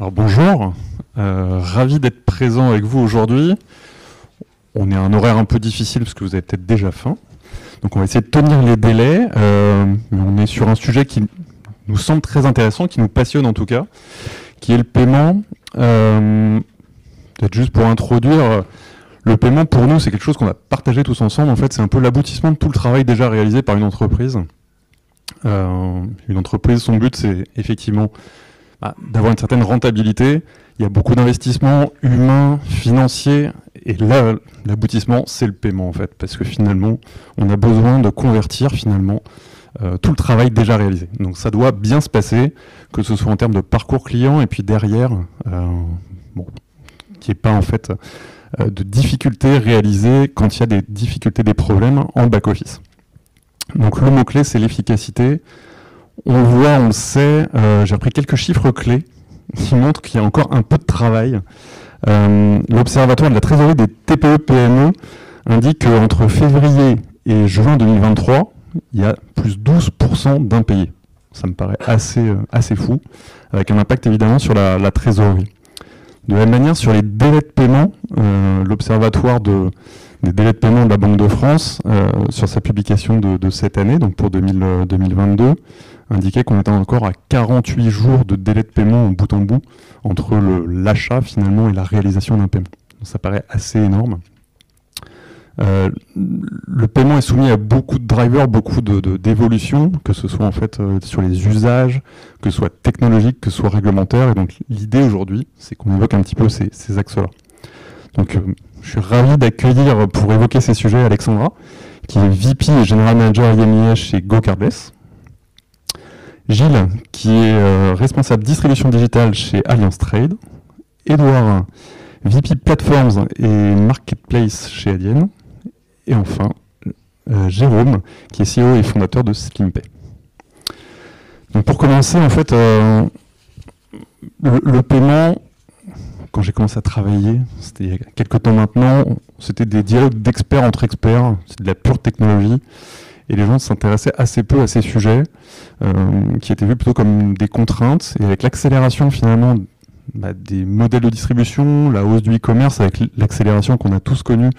Alors bonjour, ravi d'être présent avec vous aujourd'hui. On est à un horaire un peu difficile parce que vous avez peut-être déjà faim. Donc on va essayer de tenir les délais, mais on est sur un sujet qui nous semble très intéressant, qui nous passionne en tout cas, qui est le paiement. Peut-être juste pour introduire, le paiement pour nous c'est quelque chose qu'on a partagé tous ensemble. En fait c'est un peu l'aboutissement de tout le travail déjà réalisé par une entreprise. Une entreprise, son but c'est effectivement d'avoir une certaine rentabilité. Il y a beaucoup d'investissements humains, financiers, et là, l'aboutissement, c'est le paiement en fait, parce que finalement, on a besoin de convertir finalement tout le travail déjà réalisé. Donc ça doit bien se passer, que ce soit en termes de parcours client, et puis derrière, qu'il n'y ait pas en fait de difficultés réalisées quand il y a des difficultés, des problèmes en back-office. Donc le mot-clé, c'est l'efficacité. On voit, on le sait, j'ai pris quelques chiffres clés qui montrent qu'il y a encore un peu de travail. L'Observatoire de la trésorerie des TPE-PME indique qu'entre février et juin 2023, il y a plus 12% d'impayés. Ça me paraît assez fou, avec un impact évidemment sur la trésorerie. De la même manière, sur les délais de paiement, l'Observatoire des délais de paiement de la Banque de France, sur sa publication de cette année, donc pour 2022, indiquait qu'on était encore à 48 jours de délai de paiement bout en bout entre l'achat finalement et la réalisation d'un paiement. Donc, ça paraît assez énorme. Le paiement est soumis à beaucoup de drivers, beaucoup d'évolutions, que ce soit en fait sur les usages, que ce soit technologique, que ce soit réglementaire. Et donc l'idée aujourd'hui, c'est qu'on évoque un petit peu ces axes-là. Donc je suis ravi d'accueillir pour évoquer ces sujets Alexandra, qui est VP et General Manager IMIA chez GoCardless. Gilles, qui est responsable distribution digitale chez Alliance Trade. Edouard, VP Platforms et Marketplace chez Adyen. Et enfin, Jérôme, qui est CEO et fondateur de SlimPay. Donc pour commencer, en fait, le paiement, quand j'ai commencé à travailler, c'était il y a quelques temps maintenant, c'était des dialogues d'experts entre experts, c'est de la pure technologie. Et les gens s'intéressaient assez peu à ces sujets, qui étaient vus plutôt comme des contraintes. Et avec l'accélération finalement des modèles de distribution, la hausse du e-commerce, avec l'accélération qu'on a tous connue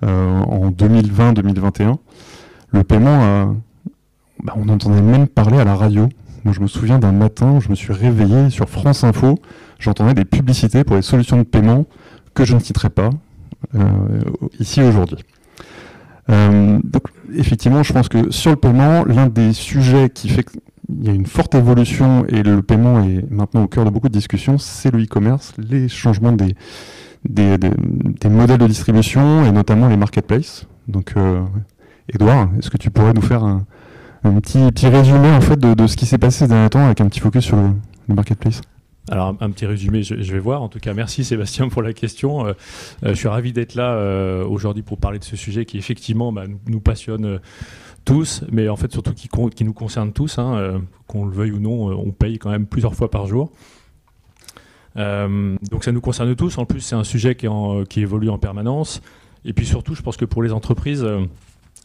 en 2020-2021, le paiement, on n'entendait même parler à la radio. Moi je me souviens d'un matin où je me suis réveillé sur France Info, j'entendais des publicités pour les solutions de paiement que je ne citerai pas ici aujourd'hui. Donc effectivement, je pense que sur le paiement, l'un des sujets qui fait qu'il y a une forte évolution et le paiement est maintenant au cœur de beaucoup de discussions, c'est le e-commerce, les changements des modèles de distribution et notamment les marketplaces. Donc Edouard, est-ce que tu pourrais nous faire un petit résumé en fait de ce qui s'est passé ces derniers temps avec un petit focus sur le marketplace? Alors un petit résumé, je vais voir. En tout cas, merci Sébastien pour la question. Je suis ravi d'être là aujourd'hui pour parler de ce sujet qui effectivement nous passionne tous, mais en fait surtout qui nous concerne tous. Qu'on le veuille ou non, on paye quand même plusieurs fois par jour. Donc ça nous concerne tous. En plus, c'est un sujet qui évolue en permanence. Et puis surtout, je pense que pour les entreprises,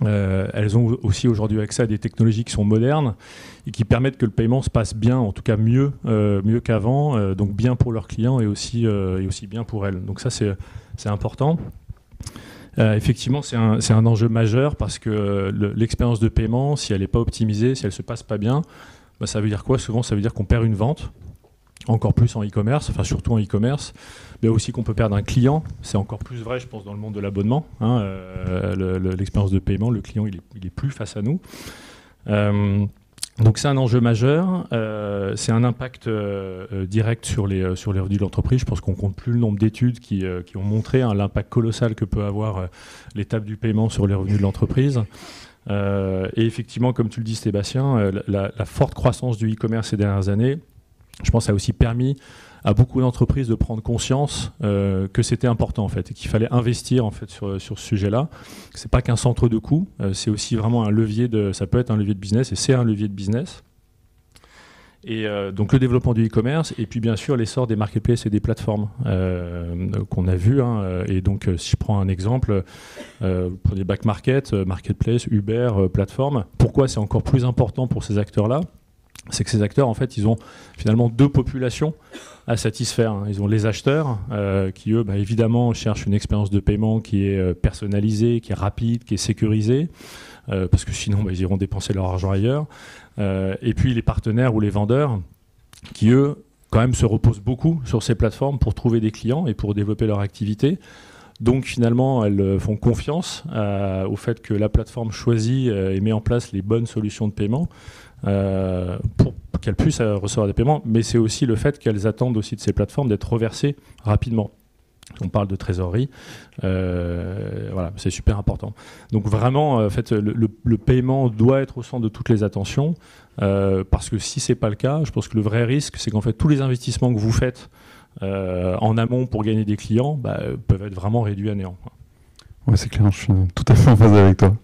elles ont aussi aujourd'hui accès à des technologies qui sont modernes et qui permettent que le paiement se passe bien, en tout cas mieux qu'avant, donc bien pour leurs clients et aussi bien pour elles. Donc ça c'est important. Effectivement, c'est un enjeu majeur parce que l'expérience de paiement, si elle n'est pas optimisée, si elle ne se passe pas bien, ça veut dire quoi? Souvent, ça veut dire qu'on perd une vente, encore plus en e-commerce, enfin surtout en e-commerce, mais aussi qu'on peut perdre un client. C'est encore plus vrai, je pense, dans le monde de l'abonnement. L'expérience de paiement, le client, il est plus face à nous. Donc c'est un enjeu majeur. C'est un impact direct sur les revenus de l'entreprise. Je pense qu'on compte plus le nombre d'études qui ont montré l'impact colossal que peut avoir l'étape du paiement sur les revenus de l'entreprise. Et effectivement, comme tu le dis, Sébastien, la forte croissance du e-commerce ces dernières années, je pense, a aussi permis à beaucoup d'entreprises de prendre conscience que c'était important en fait et qu'il fallait investir en fait sur ce sujet-là. C'est pas qu'un centre de coût, c'est aussi vraiment un levier ça peut être un levier de business et c'est un levier de business. Et donc le développement du e-commerce et puis bien sûr l'essor des marketplaces et des plateformes qu'on a vu. Et donc si je prends un exemple, vous prenez Back Market, Marketplace, Uber, plateforme. Pourquoi c'est encore plus important pour ces acteurs-là? c'est que ces acteurs, en fait, ils ont finalement deux populations à satisfaire. Ils ont les acheteurs qui, eux, évidemment, cherchent une expérience de paiement qui est personnalisée, qui est rapide, qui est sécurisée, parce que sinon, ils iront dépenser leur argent ailleurs. Et puis les partenaires ou les vendeurs qui, eux, quand même se reposent beaucoup sur ces plateformes pour trouver des clients et pour développer leur activité. Donc finalement, elles font confiance au fait que la plateforme choisit et met en place les bonnes solutions de paiement pour qu'elles puissent recevoir des paiements. Mais c'est aussi le fait qu'elles attendent aussi de ces plateformes d'être reversées rapidement. On parle de trésorerie, voilà, c'est super important. Donc vraiment, en fait, le paiement doit être au centre de toutes les attentions, parce que si c'est pas le cas, je pense que le vrai risque, c'est qu'en fait tous les investissements que vous faites en amont pour gagner des clients peuvent être vraiment réduits à néant. Ouais, c'est clair, je suis tout à fait en phase avec toi.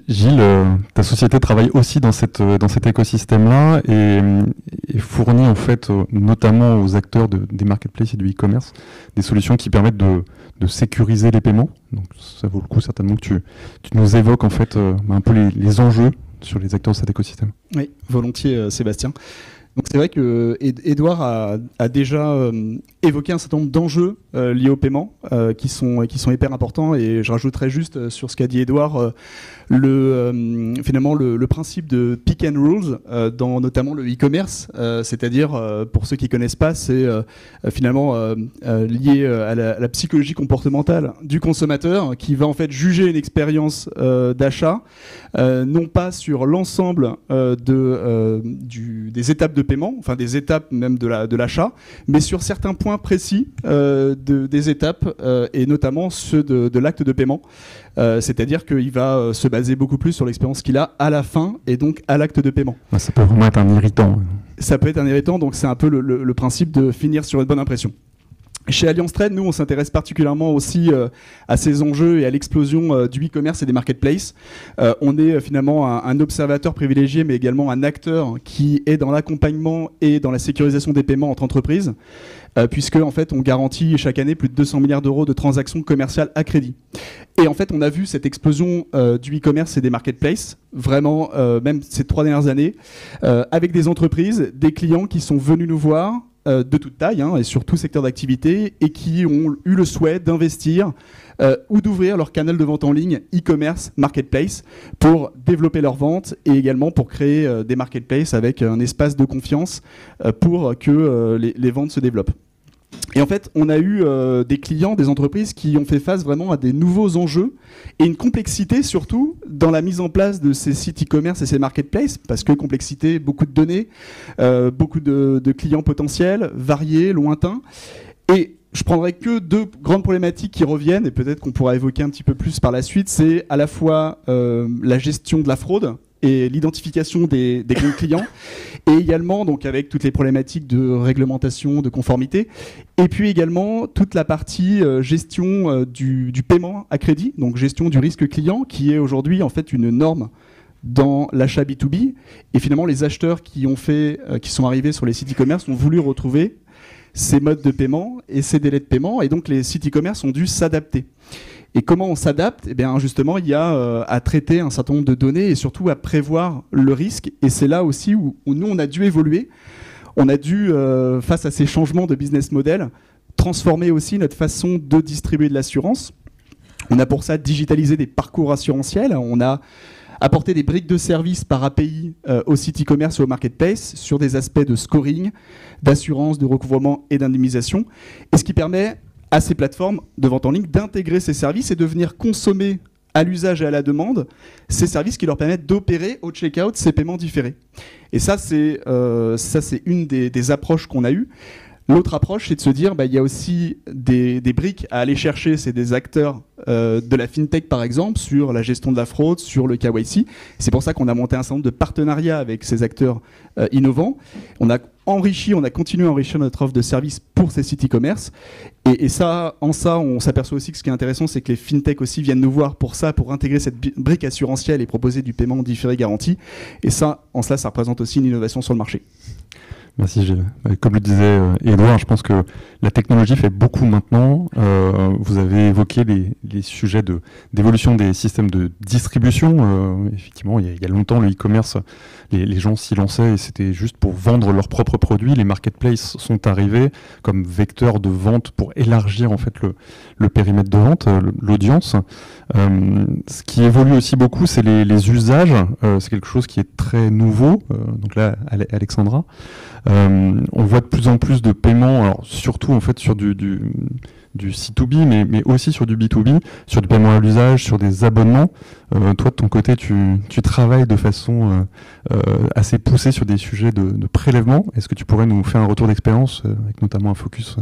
Gilles, ta société travaille aussi dans cet écosystème-là et fournit en fait, notamment aux acteurs des marketplaces et du e-commerce, des solutions qui permettent de sécuriser les paiements. Donc ça vaut le coup certainement que tu nous évoques en fait un peu les enjeux sur les acteurs de cet écosystème. Oui, volontiers Sébastien. Donc c'est vrai que Edouard a déjà évoqué un certain nombre d'enjeux liés au paiement qui sont hyper importants, et je rajouterais juste sur ce qu'a dit Edouard finalement le principe de pick and rules dans notamment le e-commerce, c'est-à-dire pour ceux qui connaissent pas, c'est finalement lié à la psychologie comportementale du consommateur qui va en fait juger une expérience d'achat non pas sur l'ensemble des étapes de paiement, enfin des étapes même de l'achat, mais sur certains points précis des étapes et notamment ceux de l'acte de paiement. C'est-à-dire qu'il va se baser beaucoup plus sur l'expérience qu'il a à la fin et donc à l'acte de paiement. Ça peut vraiment être un irritant. Ça peut être un irritant, donc c'est un peu le principe de finir sur une bonne impression. Chez Alliance Trade, nous, on s'intéresse particulièrement aussi à ces enjeux et à l'explosion du e-commerce et des marketplaces. On est finalement un observateur privilégié, mais également un acteur qui est dans l'accompagnement et dans la sécurisation des paiements entre entreprises, puisque en fait, on garantit chaque année plus de 200 milliards d'euros de transactions commerciales à crédit. Et en fait, on a vu cette explosion du e-commerce et des marketplaces, vraiment, même ces 3 dernières années, avec des entreprises, des clients qui sont venus nous voir, de toute taille et sur tout secteur d'activité, et qui ont eu le souhait d'investir ou d'ouvrir leur canal de vente en ligne e-commerce, marketplace, pour développer leurs ventes et également pour créer des marketplaces avec un espace de confiance pour que les ventes se développent. Et en fait, on a eu des clients, des entreprises qui ont fait face vraiment à des nouveaux enjeux et une complexité surtout dans la mise en place de ces sites e-commerce et ces marketplaces, parce que complexité, beaucoup de données, beaucoup de clients potentiels, variés, lointains. Et je prendrai que 2 grandes problématiques qui reviennent, et peut-être qu'on pourra évoquer un petit peu plus par la suite. C'est à la fois la gestion de la fraude et l'identification des comptes clients, et également donc avec toutes les problématiques de réglementation, de conformité, et puis également toute la partie gestion du paiement à crédit, donc gestion du risque client, qui est aujourd'hui en fait une norme dans l'achat B2B, et finalement les acheteurs qui sont arrivés sur les sites e-commerce ont voulu retrouver ces modes de paiement et ces délais de paiement, et donc les sites e-commerce ont dû s'adapter. Et comment on s'adapte ? Eh bien, justement, il y a à traiter un certain nombre de données et surtout à prévoir le risque. Et c'est là aussi où nous, on a dû évoluer. On a dû, face à ces changements de business model, transformer aussi notre façon de distribuer de l'assurance. On a pour ça digitalisé des parcours assurantiels. On a apporté des briques de services par API au site e-commerce et au marketplace sur des aspects de scoring, d'assurance, de recouvrement et d'indemnisation. Et ce qui permet à ces plateformes de vente en ligne d'intégrer ces services et de venir consommer à l'usage et à la demande ces services qui leur permettent d'opérer au checkout ces paiements différés. Et ça, c'est une des approches qu'on a eues. L'autre approche, c'est de se dire, il y a aussi des briques à aller chercher, c'est des acteurs de la FinTech par exemple, sur la gestion de la fraude, sur le KYC. C'est pour ça qu'on a monté un certain nombre de partenariats avec ces acteurs innovants. On a continué à enrichir notre offre de services pour ces sites e-commerce. Et en ça, on s'aperçoit aussi que ce qui est intéressant, c'est que les FinTech aussi viennent nous voir pour intégrer cette brique assurantielle et proposer du paiement différé garanti. Et ça, en cela, ça représente aussi une innovation sur le marché. Merci Gilles. Comme le disait Édouard, je pense que la technologie fait beaucoup maintenant. Vous avez évoqué les sujets d'évolution des systèmes de distribution. Effectivement, il y a longtemps, le e-commerce, les gens s'y lançaient et c'était juste pour vendre leurs propres produits. Les marketplaces sont arrivés comme vecteurs de vente pour élargir en fait le périmètre de vente, l'audience. Ce qui évolue aussi beaucoup, c'est les usages. C'est quelque chose qui est très nouveau. Donc là, Alexandra. On voit de plus en plus de paiements, alors surtout en fait sur du C2B, mais aussi sur du B2B, sur du paiement à l'usage, sur des abonnements. Toi, de ton côté, tu travailles de façon assez poussée sur des sujets de prélèvement. Est-ce que tu pourrais nous faire un retour d'expérience, avec notamment un focus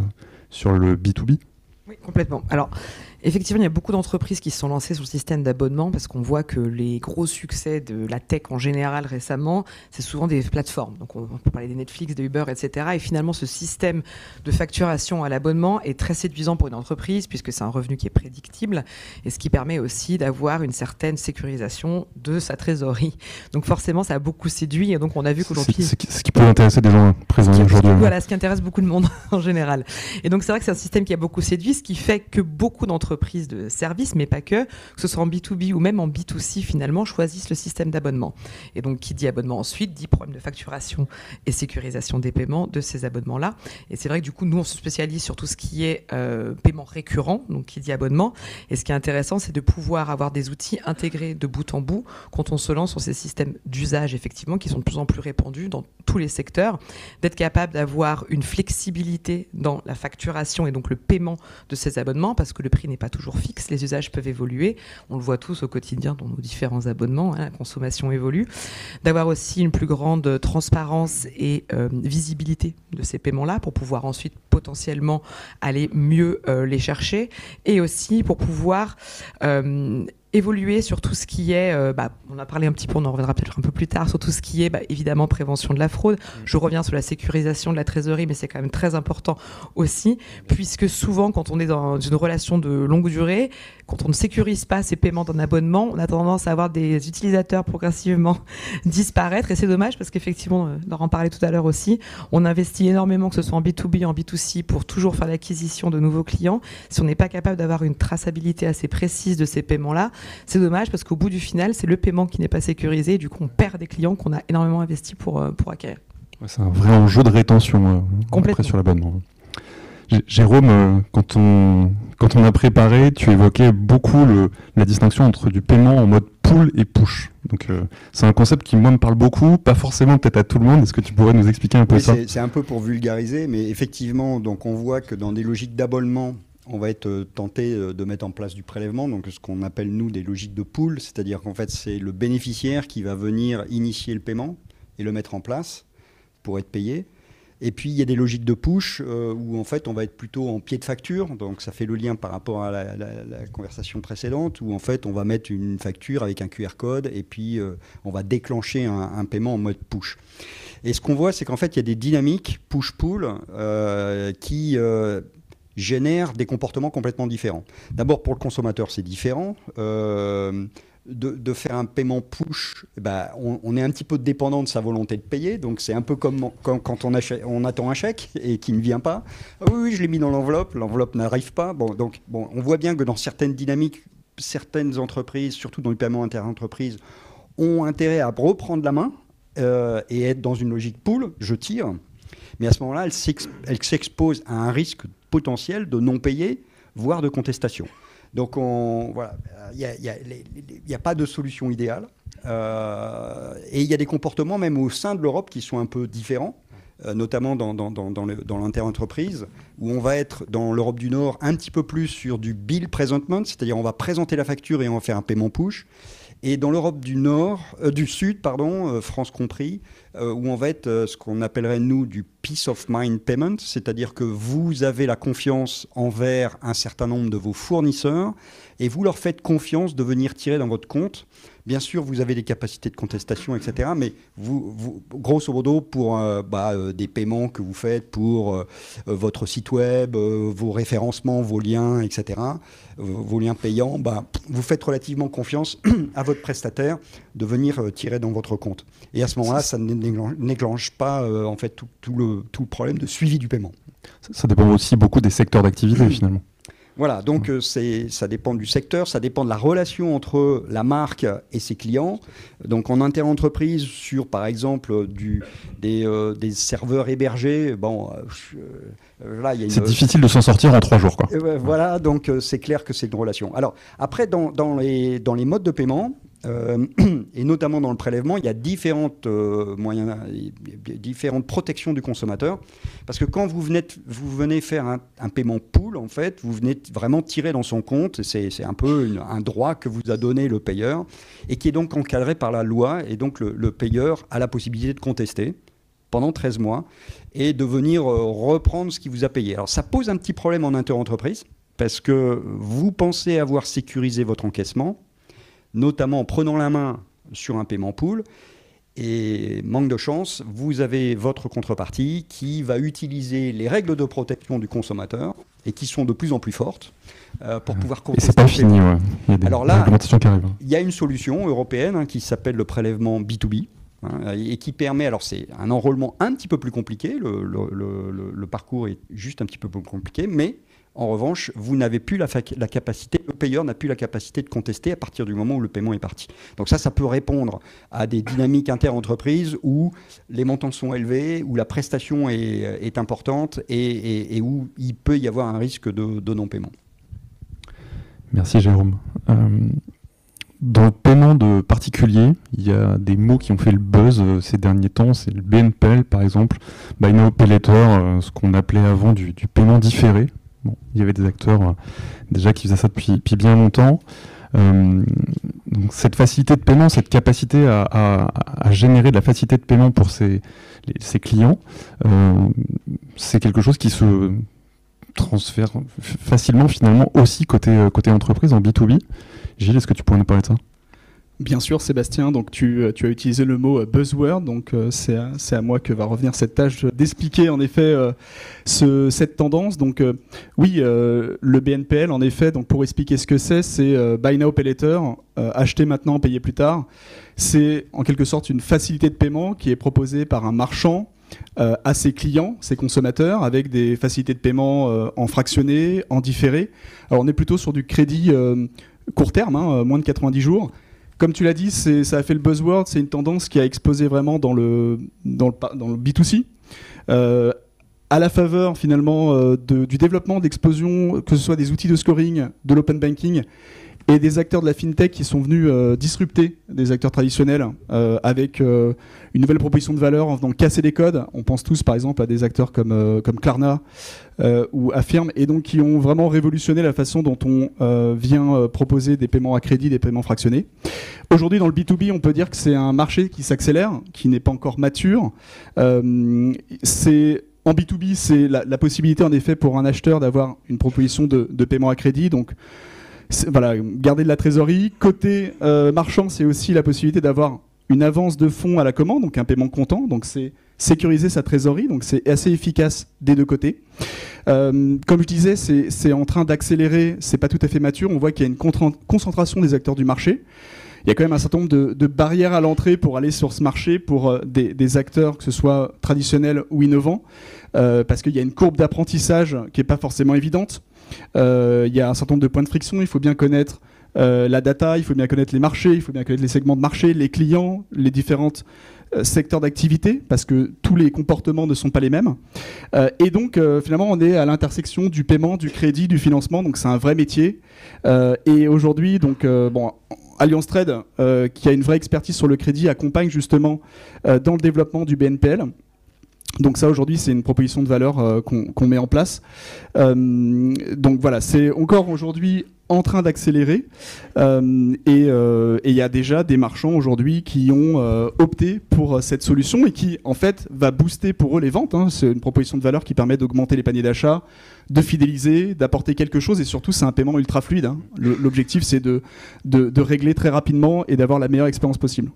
sur le B2B ? Oui, complètement. Alors, effectivement, il y a beaucoup d'entreprises qui se sont lancées sur le système d'abonnement parce qu'on voit que les gros succès de la tech en général récemment, c'est souvent des plateformes. Donc, on peut parler des Netflix, des Uber, etc. Et finalement, ce système de facturation à l'abonnement est très séduisant pour une entreprise puisque c'est un revenu qui est prédictible et ce qui permet aussi d'avoir une certaine sécurisation de sa trésorerie. Donc, forcément, ça a beaucoup séduit et donc on a vu qu'aujourd'hui... C'est ce qui peut intéresser des gens présents aujourd'hui. Voilà, ce qui intéresse beaucoup de monde en général. Et donc, c'est vrai que c'est un système qui a beaucoup séduit, ce qui fait que beaucoup d'entreprises de services, mais pas que ce soit en B2B ou même en B2C, finalement, choisissent le système d'abonnement. Et donc, qui dit abonnement ensuite, dit problème de facturation et sécurisation des paiements de ces abonnements-là. Et c'est vrai que du coup, nous, on se spécialise sur tout ce qui est paiement récurrent, donc qui dit abonnement. Et ce qui est intéressant, c'est de pouvoir avoir des outils intégrés de bout en bout quand on se lance sur ces systèmes d'usage, effectivement, qui sont de plus en plus répandus dans tous les secteurs, d'être capable d'avoir une flexibilité dans la facturation et donc le paiement de ces abonnements, parce que le prix n'est pas toujours fixe, les usages peuvent évoluer, on le voit tous au quotidien dans nos différents abonnements, la consommation évolue, d'avoir aussi une plus grande transparence et visibilité de ces paiements-là pour pouvoir ensuite potentiellement aller mieux les chercher et aussi pour pouvoir évoluer sur tout ce qui est, on a parlé un petit peu, on en reviendra peut-être un peu plus tard, sur tout ce qui est évidemment prévention de la fraude. Je reviens sur la sécurisation de la trésorerie, mais c'est quand même très important aussi, puisque souvent quand on est dans une relation de longue durée, quand on ne sécurise pas ces paiements d'un abonnement, on a tendance à avoir des utilisateurs progressivement disparaître, et c'est dommage parce qu'effectivement, Laurent parlait tout à l'heure aussi, on investit énormément, que ce soit en B2B, en B2C, pour toujours faire l'acquisition de nouveaux clients. Si on n'est pas capable d'avoir une traçabilité assez précise de ces paiements-là, c'est dommage parce qu'au bout du final, c'est le paiement qui n'est pas sécurisé et du coup, on perd des clients qu'on a énormément investi pour acquérir. C'est un vrai enjeu de rétention après sur l'abonnement. Jérôme, quand on a préparé, tu évoquais beaucoup la distinction entre du paiement en mode pull et push. Donc c'est un concept qui moi me parle beaucoup, pas forcément peut-être à tout le monde. Est-ce que tu pourrais nous expliquer un peu ça ? C'est un peu pour vulgariser, mais effectivement, donc on voit que dans des logiques d'abonnement, on va être tenté de mettre en place du prélèvement, donc ce qu'on appelle nous des logiques de pool, c'est-à-dire qu'en fait c'est le bénéficiaire qui va venir initier le paiement et le mettre en place pour être payé. Et puis il y a des logiques de push où en fait on va être plutôt en pied de facture, donc ça fait le lien par rapport à la conversation précédente, où en fait on va mettre une facture avec un QR code et puis on va déclencher un paiement en mode push. Et ce qu'on voit, c'est qu'en fait il y a des dynamiques push-pull qui génèrent des comportements complètement différents. D'abord, pour le consommateur, c'est différent. De faire un paiement push, on est un petit peu dépendant de sa volonté de payer. Donc, c'est un peu comme quand on attend un chèque et qui ne vient pas. Ah oui, je l'ai mis dans l'enveloppe n'arrive pas. On voit bien que dans certaines dynamiques, certaines entreprises, surtout dans le paiement inter-entreprise, ont intérêt à reprendre la main et être dans une logique pull, je tire. Mais à ce moment-là, elle s'expose à un risque potentiel de non payé, voire de contestation. Donc, il n'y a pas de solution idéale. Et il y a des comportements, même au sein de l'Europe, qui sont un peu différents, notamment dans l'inter-entreprise, où on va être, dans l'Europe du Nord, un petit peu plus sur du bill presentment, c'est-à-dire on va présenter la facture et on va faire un paiement push. Et dans l'Europe du Sud, France compris, où on va être ce qu'on appellerait, nous, du peace of mind payment, c'est-à-dire que vous avez la confiance envers un certain nombre de vos fournisseurs et vous leur faites confiance de venir tirer dans votre compte Bien sûr, vous avez des capacités de contestation, etc. Mais vous grosso modo, pour des paiements que vous faites pour votre site web, vos référencements, vos liens, etc., vos liens payants, vous faites relativement confiance à votre prestataire de venir tirer dans votre compte. Et à ce moment-là, ça ne déclenche pas en fait tout le problème de suivi du paiement. Ça dépend aussi beaucoup des secteurs d'activité finalement. Voilà, donc ça dépend du secteur, ça dépend de la relation entre la marque et ses clients. Donc en inter-entreprise, sur par exemple des serveurs hébergés, là il y a c'est difficile de s'en sortir en 3 jours, quoi. Voilà, donc c'est clair que c'est une relation. Alors après, dans les modes de paiement, et notamment dans le prélèvement, il y a différentes protections du consommateur, parce que quand vous venez faire un paiement pool, en fait, vous venez vraiment tirer dans son compte. C'est un peu un droit que vous a donné le payeur et qui est donc encadré par la loi, et donc le payeur a la possibilité de contester pendant 13 mois et de venir reprendre ce qu'il vous a payé. Alors ça pose un petit problème en inter-entreprise, parce que vous pensez avoir sécurisé votre encaissement, notamment en prenant la main sur un paiement pool, et manque de chance, vous avez votre contrepartie qui va utiliser les règles de protection du consommateur, et qui sont de plus en plus fortes, pour pouvoir contester. Et c'est pas fini, ouais. Il y a des réglementations qui arrivent. Il y a une solution européenne qui s'appelle le prélèvement B2B, et qui permet, alors c'est un enrôlement un petit peu plus compliqué, le parcours est juste un petit peu plus compliqué, mais en revanche, vous n'avez plus la capacité, le payeur n'a plus la capacité de contester à partir du moment où le paiement est parti. Donc ça peut répondre à des dynamiques inter-entreprises où les montants sont élevés, où la prestation est importante, et où il peut y avoir un risque de non-paiement. Merci Jérôme. Dans le paiement de particuliers, il y a des mots qui ont fait le buzz ces derniers temps. C'est le BNPL par exemple, Buy Now Pay Later, ce qu'on appelait avant du paiement différé. Bon, il y avait des acteurs déjà qui faisaient ça depuis bien longtemps. Donc cette facilité de paiement, cette capacité à générer de la facilité de paiement pour ses clients, c'est quelque chose qui se transfère facilement finalement aussi côté entreprise en B2B. Gilles, est-ce que tu pourrais nous parler de ça ? Bien sûr, Sébastien, donc tu as utilisé le mot buzzword, donc c'est à moi que va revenir cette tâche d'expliquer en effet cette tendance. Donc oui, le BNPL en effet, donc pour expliquer ce que c'est Buy Now Pay Later, acheter maintenant, payer plus tard. C'est en quelque sorte une facilité de paiement qui est proposée par un marchand à ses clients, ses consommateurs, avec des facilités de paiement en fractionné, en différé. Alors on est plutôt sur du crédit court terme, moins de 90 jours. Comme tu l'as dit, ça a fait le buzzword, c'est une tendance qui a explosé vraiment dans le B2C, à la faveur finalement du développement, d'explosion, que ce soit des outils de scoring, de l'open banking, et des acteurs de la fintech qui sont venus disrupter des acteurs traditionnels avec une nouvelle proposition de valeur en venant casser les codes. On pense tous par exemple à des acteurs comme Klarna ou Affirm, et donc qui ont vraiment révolutionné la façon dont on vient proposer des paiements à crédit, des paiements fractionnés. Aujourd'hui dans le B2B, on peut dire que c'est un marché qui s'accélère, qui n'est pas encore mature. En B2B, c'est la possibilité en effet pour un acheteur d'avoir une proposition de paiement à crédit, donc voilà, garder de la trésorerie. Côté marchand, c'est aussi la possibilité d'avoir une avance de fonds à la commande, donc un paiement comptant, donc c'est sécuriser sa trésorerie, donc c'est assez efficace des deux côtés. Comme je disais, c'est en train d'accélérer, c'est pas tout à fait mature, on voit qu'il y a une concentration des acteurs du marché. Il y a quand même un certain nombre de barrières à l'entrée pour aller sur ce marché, pour des acteurs, que ce soit traditionnels ou innovants, parce qu'il y a une courbe d'apprentissage qui n'est pas forcément évidente. Il y a un certain nombre de points de friction, il faut bien connaître la data, il faut bien connaître les marchés, il faut bien connaître les segments de marché, les clients, les différents secteurs d'activité, parce que tous les comportements ne sont pas les mêmes. Et donc, finalement, on est à l'intersection du paiement, du crédit, du financement, donc c'est un vrai métier. Et aujourd'hui, donc, Allianz Trade, qui a une vraie expertise sur le crédit, accompagne justement dans le développement du BNPL. Donc ça, aujourd'hui, c'est une proposition de valeur qu'on met en place. Donc voilà, c'est encore aujourd'hui en train d'accélérer et il y a déjà des marchands aujourd'hui qui ont opté pour cette solution et qui en fait va booster pour eux les ventes. C'est une proposition de valeur qui permet d'augmenter les paniers d'achat, de fidéliser, d'apporter quelque chose et surtout c'est un paiement ultra fluide. L'objectif c'est de régler très rapidement et d'avoir la meilleure expérience possible.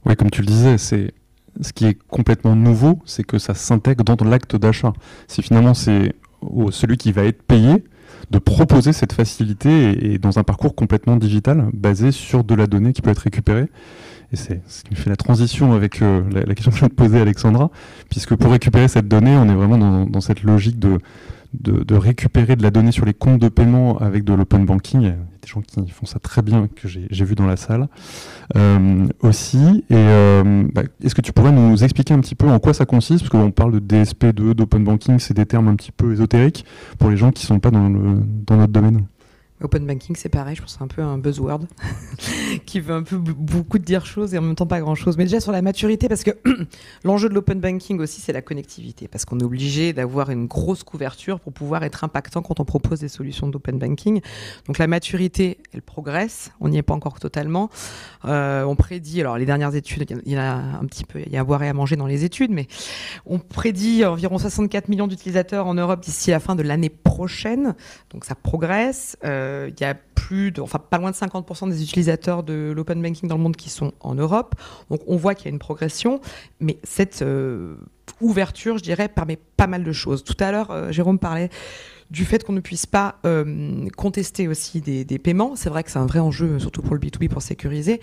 Oui, comme tu le disais, ce qui est complètement nouveau, c'est que ça s'intègre dans l'acte d'achat. Si finalement c'est celui qui va être payé de proposer cette facilité et dans un parcours complètement digital basé sur de la donnée qui peut être récupérée. Et c'est ce qui me fait la transition avec la question que je viens de poser à Alexandra, puisque pour récupérer cette donnée, on est vraiment dans cette logique de récupérer de la donnée sur les comptes de paiement avec de l'open banking. Il y a des gens qui font ça très bien, que j'ai vu dans la salle aussi. Et est-ce que tu pourrais nous expliquer un petit peu en quoi ça consiste? Parce qu'on parle de DSP2, d'open banking, c'est des termes un petit peu ésotériques pour les gens qui ne sont pas dans notre domaine. Open banking, c'est pareil, je pense que c'est un peu un buzzword qui veut un peu beaucoup dire choses et en même temps pas grand-chose. Mais déjà sur la maturité, parce que l'enjeu de l'open banking aussi, c'est la connectivité. Parce qu'on est obligé d'avoir une grosse couverture pour pouvoir être impactant quand on propose des solutions d'open banking. Donc la maturité, elle progresse, on n'y est pas encore totalement. On prédit, alors les dernières études, il y a un petit peu, il y a à boire et à manger dans les études, mais on prédit environ 64 millions d'utilisateurs en Europe d'ici la fin de l'année prochaine. Donc ça progresse. Il y a pas loin de 50% des utilisateurs de l'open banking dans le monde qui sont en Europe. Donc on voit qu'il y a une progression, mais cette ouverture, je dirais, permet pas mal de choses. Tout à l'heure, Jérôme parlait du fait qu'on ne puisse pas contester aussi des paiements. C'est vrai que c'est un vrai enjeu, surtout pour le B2B, pour sécuriser.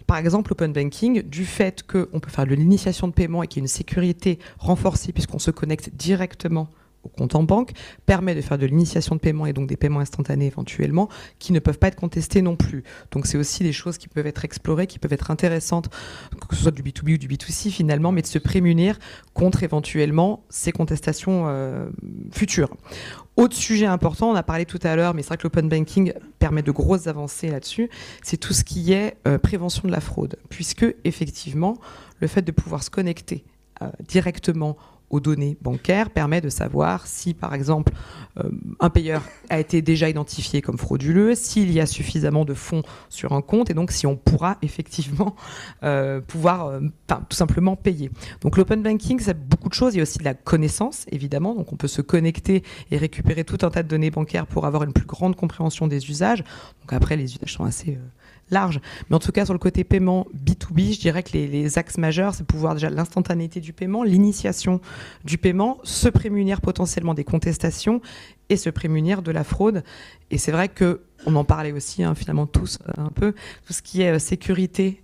Par exemple, l'open banking, du fait qu'on peut faire de l'initiation de paiement et qu'il y a une sécurité renforcée puisqu'on se connecte directement au compte en banque, permet de faire de l'initiation de paiement et donc des paiements instantanés éventuellement, qui ne peuvent pas être contestés non plus. Donc c'est aussi des choses qui peuvent être explorées, qui peuvent être intéressantes, que ce soit du B2B ou du B2C finalement, mais de se prémunir contre éventuellement ces contestations futures. Autre sujet important, on a parlé tout à l'heure, mais c'est vrai que l'open banking permet de grosses avancées là-dessus, c'est tout ce qui est prévention de la fraude, puisque effectivement, le fait de pouvoir se connecter directement aux données bancaires permet de savoir si, par exemple, un payeur a été déjà identifié comme frauduleux, s'il y a suffisamment de fonds sur un compte, et donc si on pourra effectivement tout simplement payer. Donc l'open banking, c'est beaucoup de choses. Il y a aussi de la connaissance, évidemment. Donc on peut se connecter et récupérer tout un tas de données bancaires pour avoir une plus grande compréhension des usages. Donc après, les usages sont assez large. Mais en tout cas, sur le côté paiement B2B, je dirais que les axes majeurs, c'est pouvoir déjà l'instantanéité du paiement, l'initiation du paiement, se prémunir potentiellement des contestations et se prémunir de la fraude. Et c'est vrai qu'on en parlait aussi, finalement tous un peu, tout ce qui est sécurité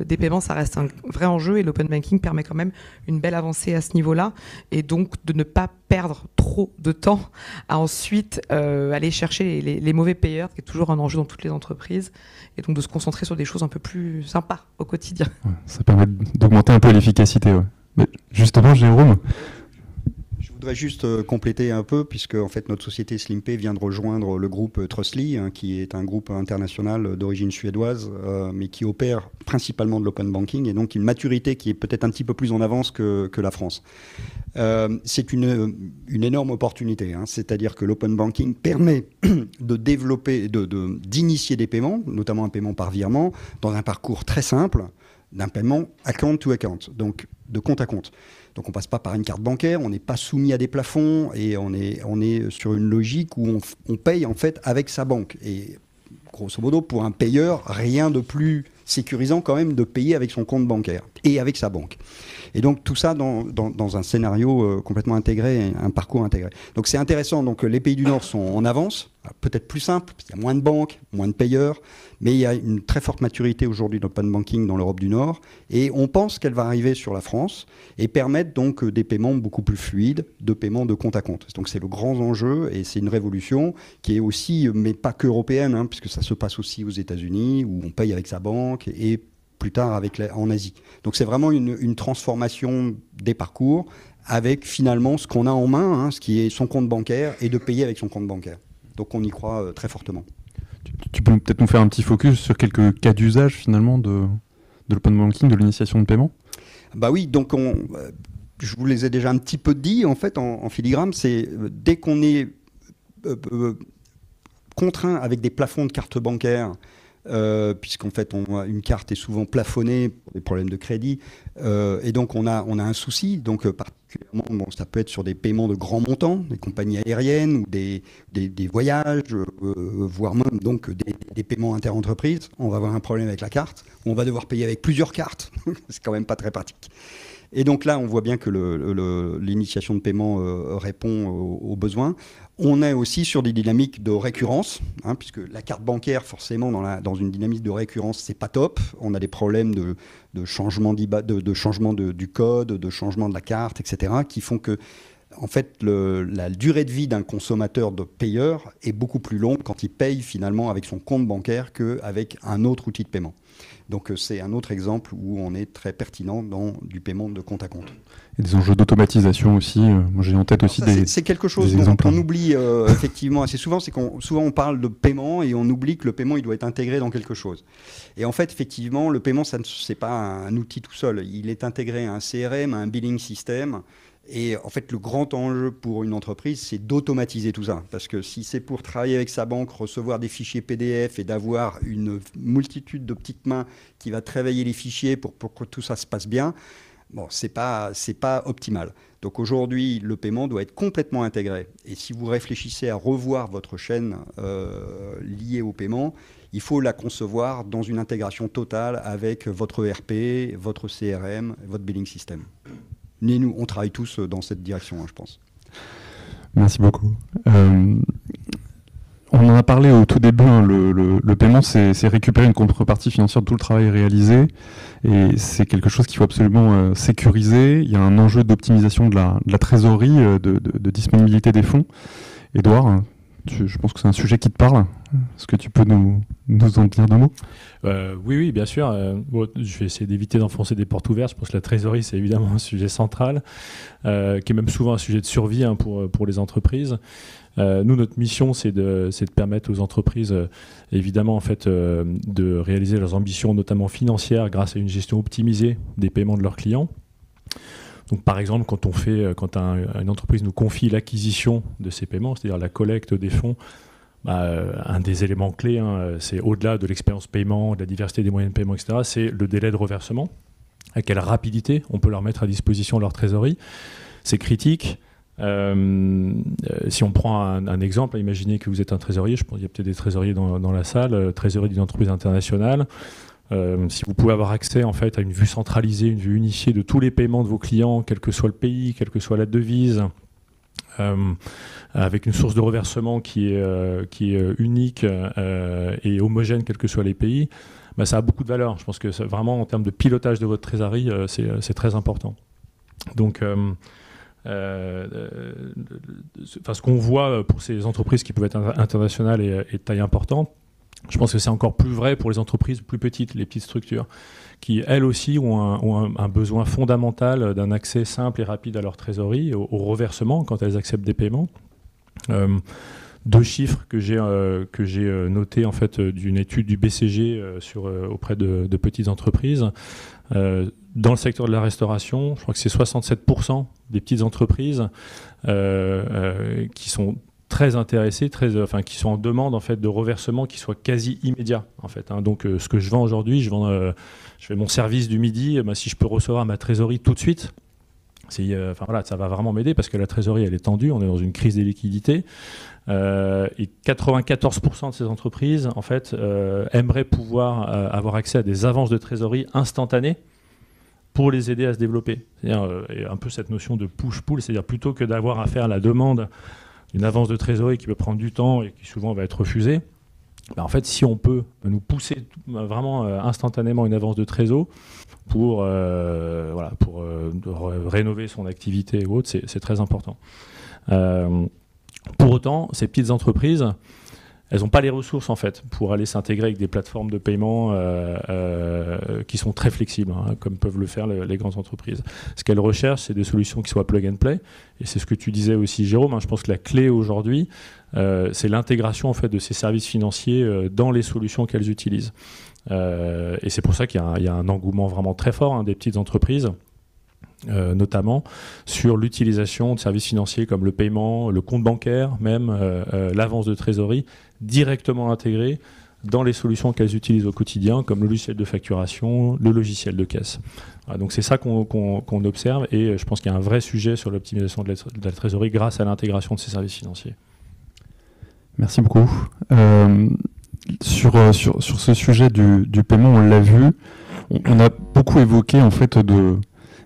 des paiements, ça reste un vrai enjeu et l'open banking permet quand même une belle avancée à ce niveau-là et donc de ne pas perdre trop de temps à ensuite aller chercher les mauvais payeurs, qui est toujours un enjeu dans toutes les entreprises, et donc de se concentrer sur des choses un peu plus sympas au quotidien. Ouais, ça permet d'augmenter un peu l'efficacité. Ouais. Mais justement, Jérôme, je voudrais juste compléter un peu, puisque en fait, notre société SlimPay vient de rejoindre le groupe Trustly, qui est un groupe international d'origine suédoise, mais qui opère principalement de l'open banking, et donc une maturité qui est peut-être un petit peu plus en avance que la France. C'est une énorme opportunité, c'est-à-dire que l'open banking permet de développer, d'initier des paiements, notamment un paiement par virement, dans un parcours très simple, d'un paiement account to account, donc de compte à compte. Donc on ne passe pas par une carte bancaire, on n'est pas soumis à des plafonds et on est sur une logique où on paye en fait avec sa banque. Et grosso modo, pour un payeur, rien de plus sécurisant quand même de payer avec son compte bancaire et avec sa banque. Et donc tout ça dans un scénario complètement intégré, un parcours intégré. Donc c'est intéressant, donc les pays du Nord sont en avance, peut-être plus simple, il y a moins de banques, moins de payeurs, mais il y a une très forte maturité aujourd'hui d'open banking dans l'Europe du Nord, et on pense qu'elle va arriver sur la France, et permettre donc des paiements beaucoup plus fluides, de paiements de compte à compte. Donc c'est le grand enjeu, et c'est une révolution qui est aussi, mais pas que européenne, puisque ça se passe aussi aux États-Unis, où on paye avec sa banque, et plus tard en Asie. Donc c'est vraiment une transformation des parcours avec finalement ce qu'on a en main, ce qui est son compte bancaire, et de payer avec son compte bancaire. Donc on y croit très fortement. Tu peux peut-être nous faire un petit focus sur quelques cas d'usage finalement de l'open banking, de l'initiation de paiement ? Bah oui, donc je vous les ai déjà un petit peu dit en fait en filigrane, c'est dès qu'on est contraints avec des plafonds de cartes bancaires, puisqu'en fait une carte est souvent plafonnée pour des problèmes de crédit, et donc on a un souci. Donc particulièrement, ça peut être sur des paiements de grands montants, des compagnies aériennes ou des voyages, voire même donc des paiements interentreprises. On va avoir un problème avec la carte, on va devoir payer avec plusieurs cartes. C'est quand même pas très pratique. Et donc là, on voit bien que l'initiation de paiement répond aux besoins. On est aussi sur des dynamiques de récurrence, puisque la carte bancaire, forcément, dans une dynamique de récurrence, c'est pas top. On a des problèmes de changement, changement du code, de changement de la carte, etc., qui font que, en fait, la durée de vie d'un consommateur de payeur est beaucoup plus longue quand il paye finalement avec son compte bancaire qu'avec un autre outil de paiement. Donc c'est un autre exemple où on est très pertinent dans du paiement de compte à compte. Et des enjeux d'automatisation aussi. Moi j'ai en tête aussi c'est quelque chose dont on oublie effectivement assez souvent. C'est souvent on parle de paiement et on oublie que le paiement il doit être intégré dans quelque chose. Et en fait effectivement le paiement c'est pas un outil tout seul. Il est intégré à un CRM, à un billing system. Et en fait, le grand enjeu pour une entreprise, c'est d'automatiser tout ça. Parce que si c'est pour travailler avec sa banque, recevoir des fichiers PDF et d'avoir une multitude de petites mains qui va travailler les fichiers pour que tout ça se passe bien, bon, c'est pas optimal. Donc aujourd'hui, le paiement doit être complètement intégré. Et si vous réfléchissez à revoir votre chaîne liée au paiement, il faut la concevoir dans une intégration totale avec votre ERP, votre CRM, votre billing system. Et nous, on travaille tous dans cette direction, je pense. Merci beaucoup. On en a parlé au tout début, le paiement, c'est récupérer une contrepartie financière de tout le travail réalisé, et c'est quelque chose qu'il faut absolument sécuriser. Il y a un enjeu d'optimisation de la trésorerie, de disponibilité des fonds. Édouard, je pense que c'est un sujet qui te parle. Est-ce que tu peux nous en dire deux mots ? Oui, bien sûr. Je vais essayer d'éviter d'enfoncer des portes ouvertes. Je pense que la trésorerie, c'est évidemment un sujet central, qui est même souvent un sujet de survie pour les entreprises. Nous, notre mission, c'est de permettre aux entreprises, évidemment, en fait, de réaliser leurs ambitions, notamment financières, grâce à une gestion optimisée des paiements de leurs clients. Donc, par exemple, quand une entreprise nous confie l'acquisition de ces paiements, c'est-à-dire la collecte des fonds, un des éléments clés, c'est au-delà de l'expérience paiement, de la diversité des moyens de paiement, etc., c'est le délai de reversement. À quelle rapidité on peut leur mettre à disposition leur trésorerie. C'est critique. Si on prend un exemple, imaginez que vous êtes un trésorier, je pense qu'il y a peut-être des trésoriers dans la salle, trésorier d'une entreprise internationale. Si vous pouvez avoir accès en fait à une vue centralisée, une vue unifiée de tous les paiements de vos clients, quel que soit le pays, quelle que soit la devise, avec une source de reversement qui est unique et homogène, quels que soient les pays, ça a beaucoup de valeur. Je pense que vraiment en termes de pilotage de votre trésorerie, c'est très important. Donc, ce qu'on voit pour ces entreprises qui peuvent être internationales et de taille importante, je pense que c'est encore plus vrai pour les entreprises plus petites, les petites structures, qui elles aussi ont un besoin fondamental d'un accès simple et rapide à leur trésorerie, au reversement quand elles acceptent des paiements. Deux chiffres que j'ai notés en fait d'une étude du BCG auprès de petites entreprises. Dans le secteur de la restauration, je crois que c'est 67% des petites entreprises qui sont très intéressés, qui sont en demande en fait de reversement qui soit quasi immédiat en fait. Donc ce que je vends aujourd'hui, je fais mon service du midi, si je peux recevoir ma trésorerie tout de suite, ça va vraiment m'aider parce que la trésorerie elle est tendue, on est dans une crise des liquidités et 94% de ces entreprises en fait aimeraient pouvoir avoir accès à des avances de trésorerie instantanées pour les aider à se développer. C'est-à-dire un peu cette notion de push-pull, c'est-à-dire plutôt que d'avoir à faire la demande une avance de trésorerie qui peut prendre du temps et qui souvent va être refusée, en fait, si on peut nous pousser vraiment instantanément une avance de trésor pour rénover son activité ou autre, c'est très important. Pour autant, ces petites entreprises, elles n'ont pas les ressources en fait pour aller s'intégrer avec des plateformes de paiement qui sont très flexibles, comme peuvent le faire les grandes entreprises. Ce qu'elles recherchent, c'est des solutions qui soient plug and play. Et c'est ce que tu disais aussi, Jérôme. Je pense que la clé aujourd'hui, c'est l'intégration en fait de ces services financiers dans les solutions qu'elles utilisent. Et c'est pour ça qu'il y a un engouement vraiment très fort des petites entreprises. Notamment sur l'utilisation de services financiers comme le paiement, le compte bancaire, même l'avance de trésorerie directement intégrées dans les solutions qu'elles utilisent au quotidien, comme le logiciel de facturation, le logiciel de caisse. Voilà, donc c'est ça qu'on observe, et je pense qu'il y a un vrai sujet sur l'optimisation de la trésorerie grâce à l'intégration de ces services financiers. Merci beaucoup. Sur ce sujet du paiement, on l'a vu, on a beaucoup évoqué en fait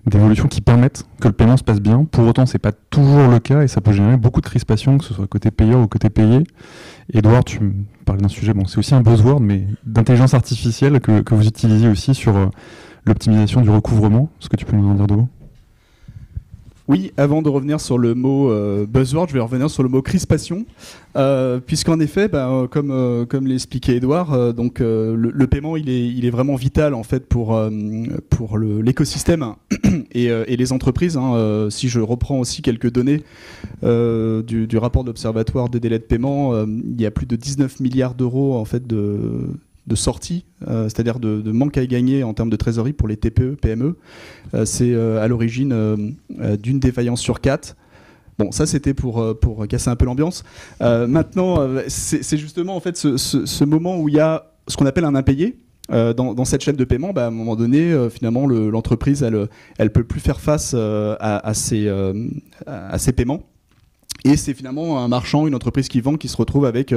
d'évolutions qui permettent que le paiement se passe bien. Pour autant, c'est pas toujours le cas et ça peut générer beaucoup de crispation, que ce soit côté payeur ou côté payé. Edouard, tu me parlais d'un sujet, bon, c'est aussi un buzzword, mais d'intelligence artificielle que vous utilisiez aussi sur l'optimisation du recouvrement. Est-ce que tu peux nous en dire deux mots ? Oui, avant de revenir sur le mot buzzword, je vais revenir sur le mot crispation, puisqu'en effet, comme l'expliquait Edouard, le paiement il est vraiment vital en fait pour l'écosystème et les entreprises. Si je reprends aussi quelques données du rapport de l'Observatoire des délais de paiement, il y a plus de 19 milliards d'euros en fait de sortie, c'est-à-dire de manque à gagner en termes de trésorerie pour les TPE, PME. C'est à l'origine d'une défaillance sur 4. Bon, ça c'était pour casser un peu l'ambiance. Maintenant, c'est justement en fait ce moment où il y a ce qu'on appelle un impayé. Dans cette chaîne de paiement, à un moment donné, finalement, l'entreprise, elle peut plus faire face à ses paiements. Et c'est finalement un marchand, une entreprise qui vend, qui se retrouve avec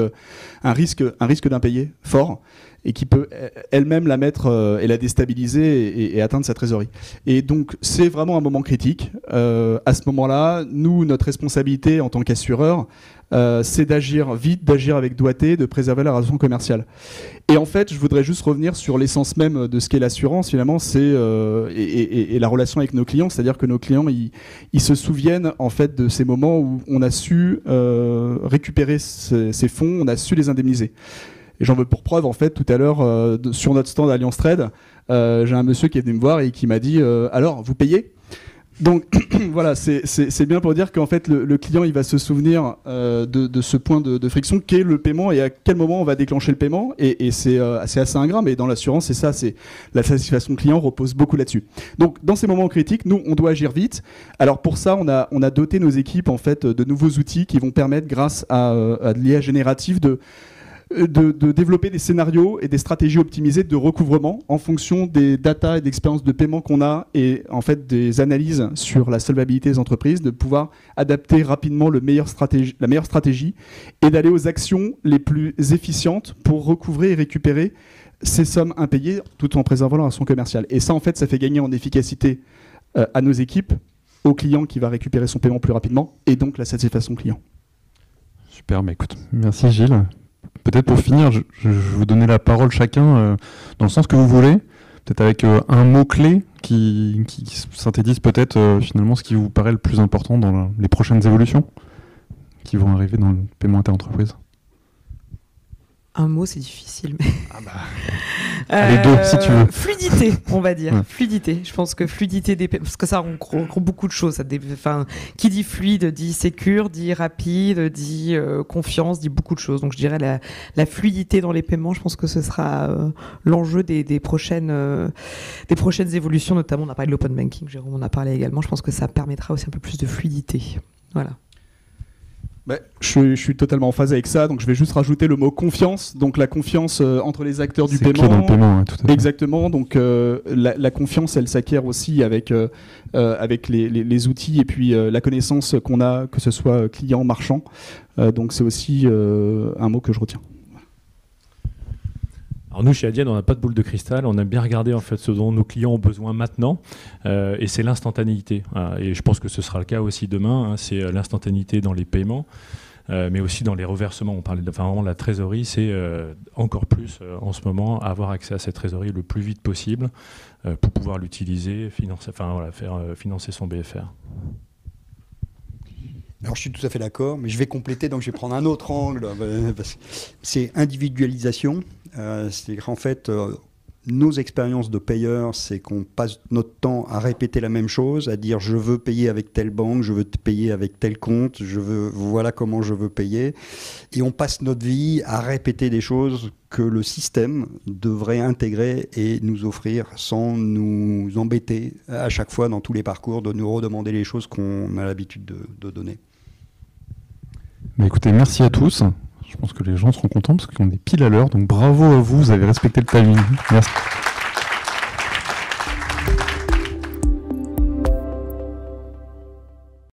un risque d'impayé fort et qui peut elle-même la mettre et la déstabiliser et atteindre sa trésorerie. Et donc c'est vraiment un moment critique. À ce moment-là, nous, notre responsabilité en tant qu'assureur, c'est d'agir vite, d'agir avec doigté, de préserver la relation commerciale. Et en fait, je voudrais juste revenir sur l'essence même de ce qu'est l'assurance. Finalement, c'est et la relation avec nos clients, c'est-à-dire que nos clients, ils se souviennent en fait de ces moments où on a su récupérer ces fonds, on a su les indemniser. Et j'en veux pour preuve, en fait, tout à l'heure, sur notre stand Allianz Trade, j'ai un monsieur qui est venu me voir et qui m'a dit alors, vous payez ? Donc voilà, c'est bien pour dire qu'en fait le client il va se souvenir de ce point de friction qu'est le paiement et à quel moment on va déclencher le paiement et c'est assez ingrat, mais dans l'assurance c'est la satisfaction client repose beaucoup là-dessus. Donc dans ces moments critiques, nous on doit agir vite. Alors pour ça on a doté nos équipes en fait de nouveaux outils qui vont permettre grâce à de l'IA générative de développer des scénarios et des stratégies optimisées de recouvrement en fonction des data et d'expériences de paiement qu'on a et en fait des analyses sur la solvabilité des entreprises, de pouvoir adapter rapidement la meilleure stratégie et d'aller aux actions les plus efficientes pour recouvrer et récupérer ces sommes impayées tout en préservant la relation commerciale. Et ça en fait ça fait gagner en efficacité à nos équipes, au client qui va récupérer son paiement plus rapidement et donc la satisfaction client. Super, mais écoute, merci Gilles. Peut-être pour finir, je vais vous donner la parole chacun dans le sens que vous voulez, peut-être avec un mot-clé qui synthétise peut-être finalement ce qui vous paraît le plus important dans les prochaines évolutions qui vont arriver dans le paiement interentreprise. Un mot, c'est difficile. Mais... Les deux, si tu veux. Fluidité, on va dire. Ouais. Fluidité. Je pense que fluidité parce que ça regroupe beaucoup de choses. Qui dit fluide dit sécure, dit rapide, dit confiance, dit beaucoup de choses. Donc je dirais la fluidité dans les paiements. Je pense que ce sera l'enjeu des prochaines évolutions. Notamment, on a parlé de l'open banking. Jérôme en a parlé également. Je pense que ça permettra aussi un peu plus de fluidité. Voilà. Je suis totalement en phase avec ça, donc je vais juste rajouter le mot confiance, donc la confiance entre les acteurs du paiement. C'est clé dans le paiement, ouais, tout à fait. Exactement, donc la confiance, elle s'acquiert aussi avec les outils et puis la connaissance qu'on a, que ce soit client, marchand. Donc c'est aussi un mot que je retiens. Alors nous, chez Adyen, on n'a pas de boule de cristal. On aime bien regarder en fait ce dont nos clients ont besoin maintenant, et c'est l'instantanéité. Et je pense que ce sera le cas aussi demain. C'est l'instantanéité dans les paiements, mais aussi dans les reversements. On parlait vraiment de la trésorerie. C'est encore plus en ce moment avoir accès à cette trésorerie le plus vite possible pour pouvoir l'utiliser, faire financer son BFR. Alors je suis tout à fait d'accord, mais je vais compléter, donc je vais prendre un autre angle. C'est individualisation. C'est qu'en fait, nos expériences de payeurs, c'est qu'on passe notre temps à répéter la même chose, à dire je veux payer avec telle banque, je veux payer avec tel compte, voilà comment je veux payer. Et on passe notre vie à répéter des choses que le système devrait intégrer et nous offrir sans nous embêter à chaque fois dans tous les parcours de nous redemander les choses qu'on a l'habitude de donner. Mais écoutez, merci à tous. Je pense que les gens seront contents parce qu'on est pile à l'heure. Donc bravo à vous, vous avez respecté le timing. Merci.